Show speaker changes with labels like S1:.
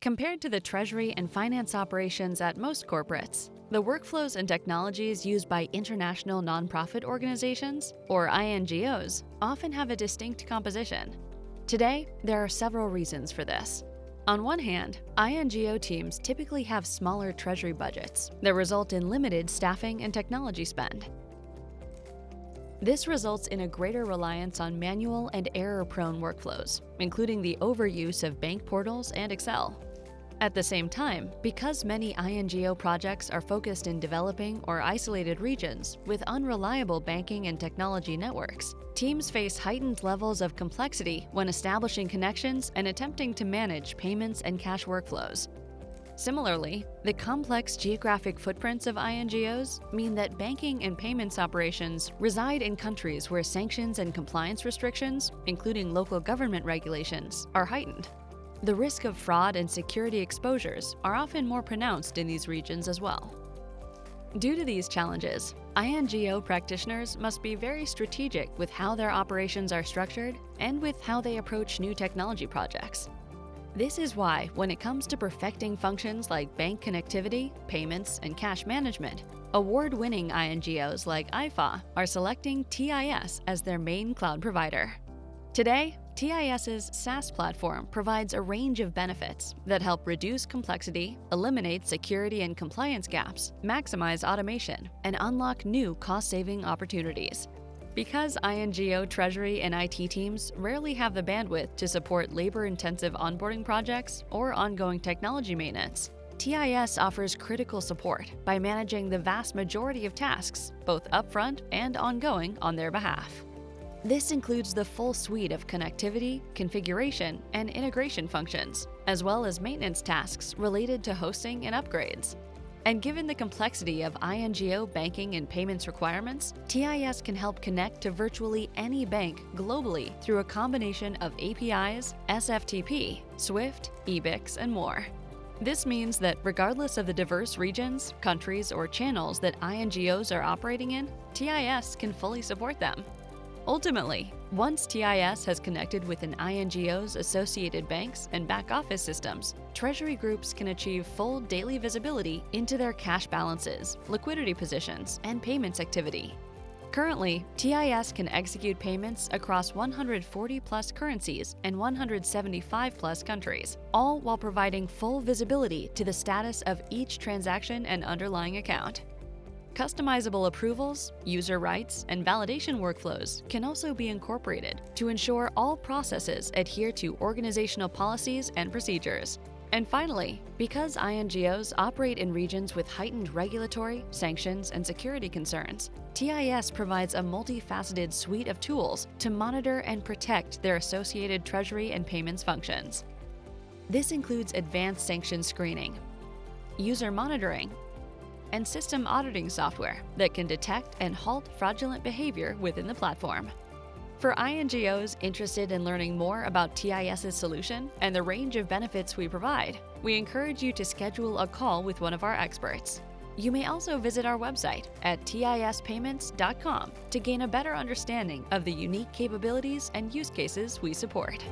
S1: Compared to the Treasury and finance operations at most corporates, the workflows and technologies used by international nonprofit organizations, or INGOs, often have a distinct composition. Today, there are several reasons for this. On one hand, INGO teams typically have smaller Treasury budgets that result in limited staffing and technology spend. This results in a greater reliance on manual and error-prone workflows, including the overuse of bank portals and Excel. At the same time, because many INGO projects are focused in developing or isolated regions with unreliable banking and technology networks, teams face heightened levels of complexity when establishing connections and attempting to manage payments and cash workflows. Similarly, the complex geographic footprints of INGOs mean that banking and payments operations reside in countries where sanctions and compliance restrictions, including local government regulations, are heightened. The risk of fraud and security exposures are often more pronounced in these regions as well. Due to these challenges, INGO practitioners must be very strategic with how their operations are structured and with how they approach new technology projects. This is why, when it comes to perfecting functions like bank connectivity, payments, and cash management, award-winning INGOs like IFA are selecting TIS as their main cloud provider. Today, TIS's SaaS platform provides a range of benefits that help reduce complexity, eliminate security and compliance gaps, maximize automation, and unlock new cost-saving opportunities. Because INGO Treasury and IT teams rarely have the bandwidth to support labor-intensive onboarding projects or ongoing technology maintenance, TIS offers critical support by managing the vast majority of tasks, both upfront and ongoing, on their behalf. This includes the full suite of connectivity, configuration, and integration functions, as well as maintenance tasks related to hosting and upgrades. And given the complexity of INGO banking and payments requirements, TIS can help connect to virtually any bank globally through a combination of APIs, SFTP, SWIFT, EBIX, and more. This means that regardless of the diverse regions, countries, or channels that INGOs are operating in, TIS can fully support them. Ultimately, once TIS has connected with an INGO's associated banks and back-office systems, Treasury groups can achieve full daily visibility into their cash balances, liquidity positions, and payments activity. Currently, TIS can execute payments across 140-plus currencies and 175-plus countries, all while providing full visibility to the status of each transaction and underlying account. Customizable approvals, user rights, and validation workflows can also be incorporated to ensure all processes adhere to organizational policies and procedures. And finally, because INGOs operate in regions with heightened regulatory, sanctions, and security concerns, TIS provides a multifaceted suite of tools to monitor and protect their associated treasury and payments functions. This includes advanced sanction screening, user monitoring, and system auditing software that can detect and halt fraudulent behavior within the platform. For INGOs interested in learning more about TIS's solution and the range of benefits we provide, we encourage you to schedule a call with one of our experts. You may also visit our website at tispayments.com to gain a better understanding of the unique capabilities and use cases we support.